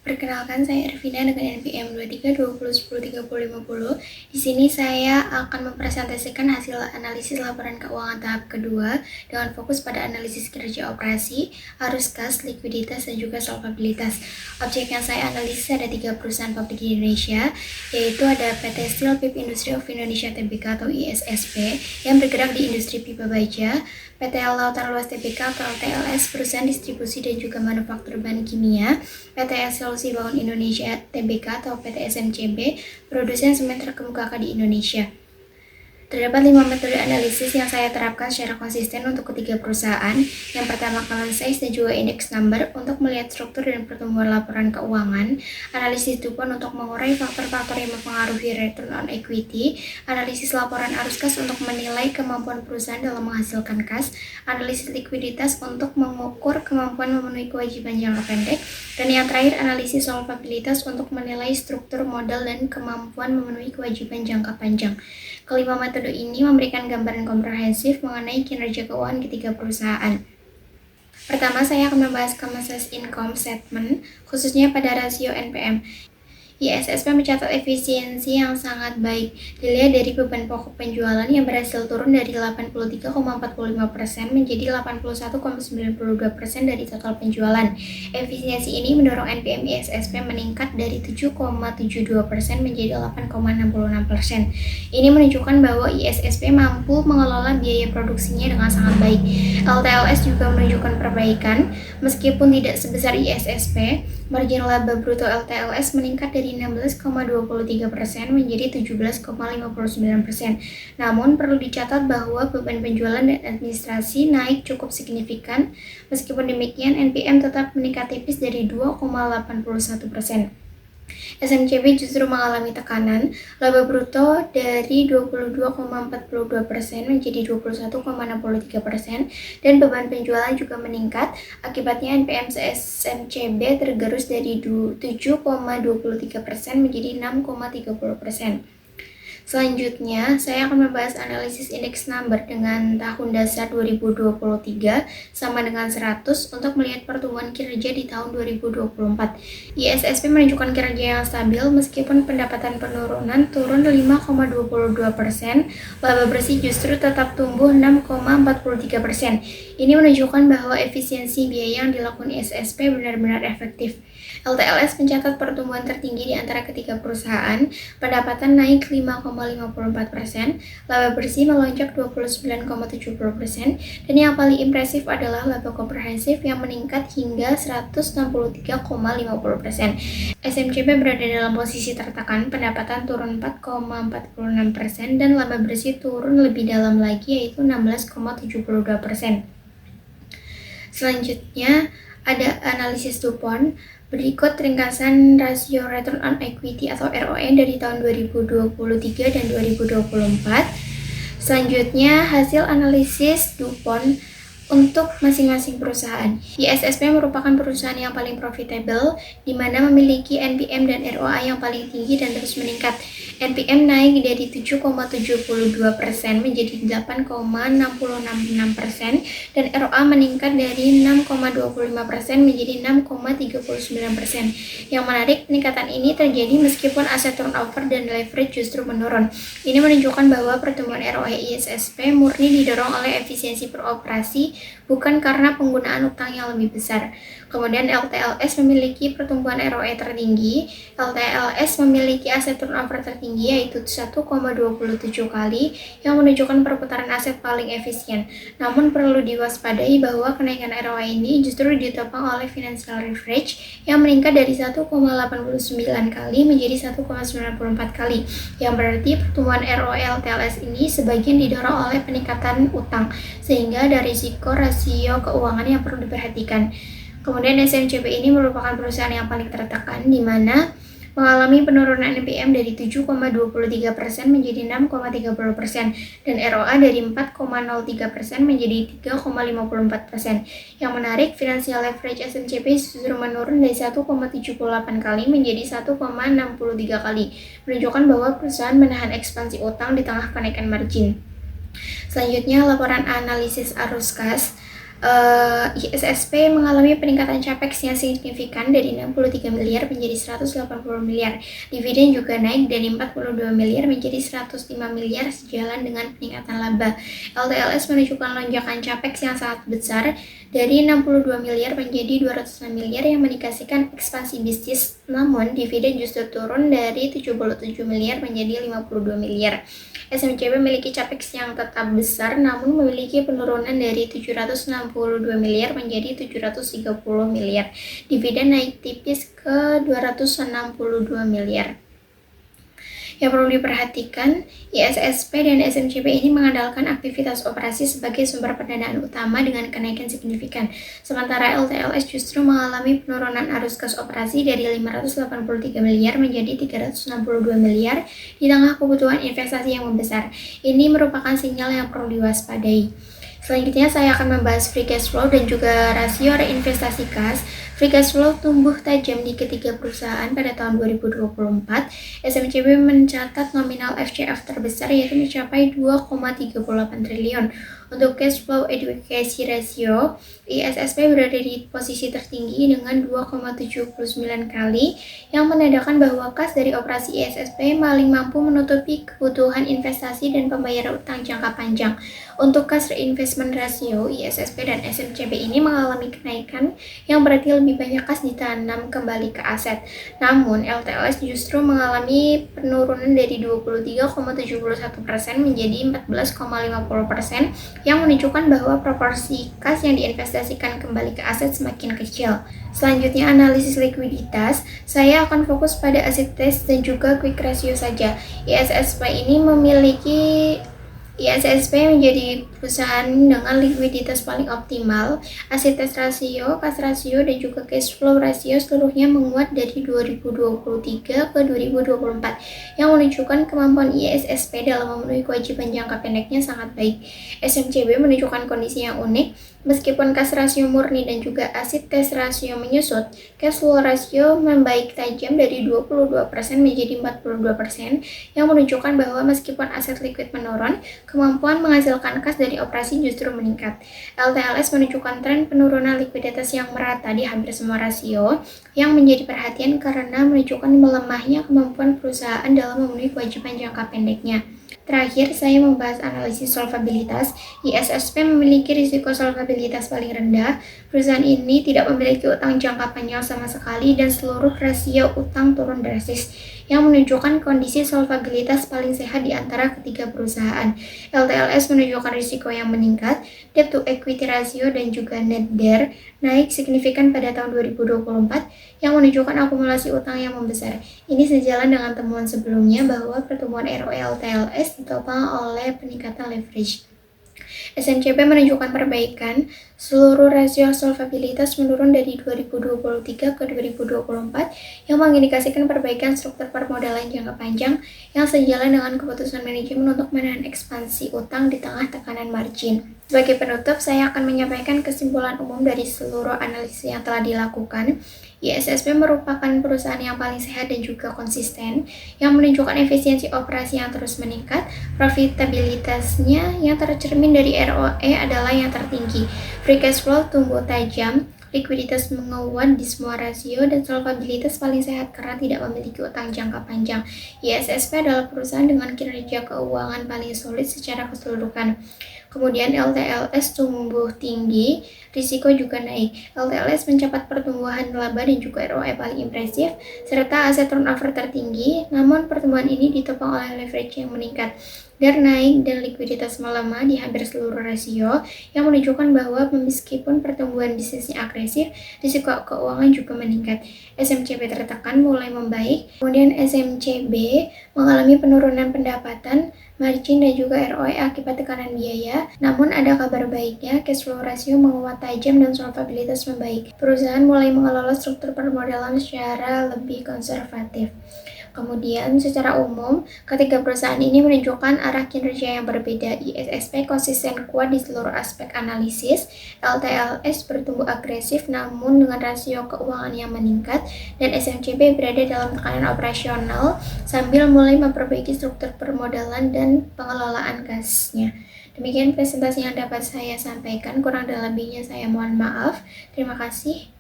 Perkenalkan, saya Ervina dengan NPM 2320103050. Di sini saya akan mempresentasikan hasil analisis laporan keuangan tahap kedua dengan fokus pada analisis kinerja operasi, arus kas, likuiditas, dan juga solvabilitas. Objek yang saya analisis ada 3 perusahaan pabrik di Indonesia, yaitu ada PT Steel Pipe Industry of Indonesia Tbk atau ISSP yang bergerak di industri pipa baja, PT Lautan Luas Tbk atau LTLS, perusahaan distribusi dan juga manufaktur bahan kimia, PT Solusi Bangun Indonesia Tbk atau PT SMCB, produsen semen terkemuka di Indonesia. Terdapat 5 metode analisis yang saya terapkan secara konsisten untuk ketiga perusahaan. Yang pertama, common size dan juga index number untuk melihat struktur dan pertumbuhan laporan keuangan. Analisis DuPont untuk mengurai faktor-faktor yang mempengaruhi return on equity. Analisis laporan arus kas untuk menilai kemampuan perusahaan dalam menghasilkan kas. Analisis likuiditas untuk mengukur kemampuan memenuhi kewajiban jangka pendek. Dan yang terakhir, analisis solvabilitas untuk menilai struktur modal dan kemampuan memenuhi kewajiban jangka panjang. Kelima metode ini memberikan gambaran komprehensif mengenai kinerja keuangan ketiga perusahaan. Pertama, saya akan membahas common size income statement, khususnya pada rasio NPM. ISSP mencatat efisiensi yang sangat baik. Dilihat dari beban pokok penjualan yang berhasil turun dari 83,45% menjadi 81,92% dari total penjualan. Efisiensi ini mendorong NPM ISSP meningkat dari 7,72% menjadi 8,66%. Ini menunjukkan bahwa ISSP mampu mengelola biaya produksinya dengan sangat baik. LTLS juga menunjukkan perbaikan, meskipun tidak sebesar ISSP. Margin laba bruto LTLS meningkat dari 16,23% menjadi 17,59%. Namun perlu dicatat bahwa beban penjualan dan administrasi naik cukup signifikan. Meskipun demikian, NPM tetap meningkat tipis dari 2,81%. SMCB justru mengalami tekanan, laba bruto dari 22,42% menjadi 21,63%, dan beban penjualan juga meningkat. Akibatnya NPM SMCB tergerus dari 7,23% menjadi 6,30%. Selanjutnya, saya akan membahas analisis indeks number dengan tahun dasar 2023 sama dengan 100 untuk melihat pertumbuhan kinerja di tahun 2024. ISSP menunjukkan kinerja yang stabil meskipun pendapatan penurunan turun 5,22%, laba bersih justru tetap tumbuh 6,43%. Ini menunjukkan bahwa efisiensi biaya yang dilakukan ISSP benar-benar efektif. LTLS mencatat pertumbuhan tertinggi di antara ketiga perusahaan, pendapatan naik 5,54%, laba bersih melonjak 29,70%, dan yang paling impresif adalah laba komprehensif yang meningkat hingga 163,50%. SMCB berada dalam posisi tertekan, pendapatan turun 4,46% dan laba bersih turun lebih dalam lagi yaitu 16,72%. Selanjutnya, ada analisis DuPont. Berikut ringkasan rasio return on equity atau ROE dari tahun 2023 dan 2024. Selanjutnya, hasil analisis DuPont untuk masing-masing perusahaan. ISSP merupakan perusahaan yang paling profitable, di mana memiliki NPM dan ROA yang paling tinggi dan terus meningkat. NPM naik dari 7,72% menjadi 8,666% dan ROA meningkat dari 6,25% menjadi 6,39%. Yang menarik, peningkatan ini terjadi meskipun aset turnover dan leverage justru menurun. Ini menunjukkan bahwa pertumbuhan ROE ISSP murni didorong oleh efisiensi beroperasi, bukan karena penggunaan utang yang lebih besar. Kemudian LTLS memiliki pertumbuhan ROE tertinggi. LTLS memiliki aset turnover tertinggi yaitu 1,27 kali yang menunjukkan perputaran aset paling efisien. Namun perlu diwaspadai bahwa kenaikan ROE ini justru ditopang oleh financial leverage yang meningkat dari 1,89 kali menjadi 1,94 kali. Yang berarti pertumbuhan ROE LTLS ini sebagian didorong oleh peningkatan utang, sehingga ada risiko rasio keuangan yang perlu diperhatikan. Kemudian SMCB ini merupakan perusahaan yang paling tertekan, di mana mengalami penurunan NPM dari 7,23% menjadi 6,30% dan ROA dari 4,03% menjadi 3,54%. Yang menarik, financial leverage SMCB justru menurun dari 1,78 kali menjadi 1,63 kali, menunjukkan bahwa perusahaan menahan ekspansi utang di tengah kenaikan margin. Selanjutnya, laporan analisis arus kas. ISSP mengalami peningkatan capex yang signifikan dari 63 miliar menjadi 180 miliar. Dividen juga naik dari 42 miliar menjadi 105 miliar sejalan dengan peningkatan laba. LTLS menunjukkan lonjakan capex yang sangat besar dari 62 miliar menjadi 206 miliar yang mengindikasikan ekspansi bisnis. Namun, dividen justru turun dari 77 miliar menjadi 52 miliar. SMCB memiliki capex yang tetap besar namun memiliki penurunan dari 762 miliar menjadi 730 miliar. Dividen naik tipis ke 262 miliar. Yang perlu diperhatikan, ISSP dan SMCB ini mengandalkan aktivitas operasi sebagai sumber pendanaan utama dengan kenaikan signifikan. Sementara LTLS justru mengalami penurunan arus kas operasi dari 583 miliar menjadi 362 miliar di tengah kebutuhan investasi yang membesar. Ini merupakan sinyal yang perlu diwaspadai. Selanjutnya saya akan membahas free cash flow dan juga rasio reinvestasi kas. Free cash flow tumbuh tajam di ketiga perusahaan pada tahun 2024. SMCB mencatat nominal FCF terbesar yaitu mencapai 2,38 triliun. Untuk cash flow adequacy ratio, ISSP berada di posisi tertinggi dengan 2,79 kali yang menandakan bahwa kas dari operasi ISSP paling mampu menutupi kebutuhan investasi dan pembayaran utang jangka panjang. Untuk kas reinvestment ratio, ISSP dan SMCB ini mengalami kenaikan yang berarti lebih banyak kas ditanam kembali ke aset. Namun, LTLS justru mengalami penurunan dari 23,71% menjadi 14,50% yang menunjukkan bahwa proporsi kas yang diinvestasikan kembali ke aset semakin kecil. Selanjutnya, analisis likuiditas. Saya akan fokus pada asset test dan juga quick ratio saja. ISSP menjadi perusahaan dengan likuiditas paling optimal. Asset test rasio, kas rasio, dan juga cash flow rasio seluruhnya menguat dari 2023 ke 2024 yang menunjukkan kemampuan ISSP dalam memenuhi kewajiban jangka pendeknya sangat baik. SMCB menunjukkan kondisi yang unik. Meskipun kas rasio murni dan juga asset test rasio menyusut, cash flow rasio membaik tajam dari 22% menjadi 42% yang menunjukkan bahwa meskipun aset likuid menurun, kemampuan menghasilkan kas dari operasi justru meningkat. LTLS menunjukkan tren penurunan likuiditas yang merata di hampir semua rasio yang menjadi perhatian karena menunjukkan melemahnya kemampuan perusahaan dalam memenuhi kewajiban jangka pendeknya. Terakhir, saya membahas analisis solvabilitas. ISSP memiliki risiko solvabilitas paling rendah. Perusahaan ini tidak memiliki utang jangka panjang sama sekali dan seluruh rasio utang turun drastis, yang menunjukkan kondisi solvabilitas paling sehat di antara ketiga perusahaan. LTLS menunjukkan risiko yang meningkat, debt to equity ratio dan juga net debt naik signifikan pada tahun 2024 yang menunjukkan akumulasi utang yang membesar. Ini sejalan dengan temuan sebelumnya bahwa pertumbuhan ROE LTLS ditopang oleh peningkatan leverage. SMCB menunjukkan perbaikan, seluruh rasio solvabilitas menurun dari 2023 ke 2024 yang mengindikasikan perbaikan struktur permodalan jangka panjang yang sejalan dengan keputusan manajemen untuk menahan ekspansi utang di tengah tekanan margin. Sebagai penutup, saya akan menyampaikan kesimpulan umum dari seluruh analisis yang telah dilakukan. ISSP merupakan perusahaan yang paling sehat dan juga konsisten, yang menunjukkan efisiensi operasi yang terus meningkat. Profitabilitasnya yang tercermin dari ROE adalah yang tertinggi. Free cash flow tumbuh tajam, likuiditas menguat di semua rasio, dan solvabilitas paling sehat karena tidak memiliki utang jangka panjang. ISSP adalah perusahaan dengan kinerja keuangan paling solid secara keseluruhan. Kemudian LTLS tumbuh tinggi, risiko juga naik. LTLS mencatat pertumbuhan laba dan juga ROE paling impresif, serta aset turnover tertinggi, namun pertumbuhan ini ditopang oleh leverage yang meningkat. DER naik dan likuiditas melemah di hampir seluruh rasio, yang menunjukkan bahwa meskipun pertumbuhan bisnisnya agresif, risiko keuangan juga meningkat. SMCB tertekan mulai membaik, kemudian SMCB mengalami penurunan pendapatan, margin, dan juga ROE akibat tekanan biaya. Namun ada kabar baiknya, cash flow rasio menguat tajam dan solvabilitas membaik. Perusahaan mulai mengelola struktur permodalan secara lebih konservatif. Kemudian, secara umum, ketiga perusahaan ini menunjukkan arah kinerja yang berbeda. ISSP konsisten kuat di seluruh aspek analisis, LTLS bertumbuh agresif namun dengan rasio keuangan yang meningkat, dan SMCB berada dalam tekanan operasional sambil mulai memperbaiki struktur permodalan dan pengelolaan kasnya. Demikian presentasi yang dapat saya sampaikan, kurang dan lebihnya saya mohon maaf. Terima kasih.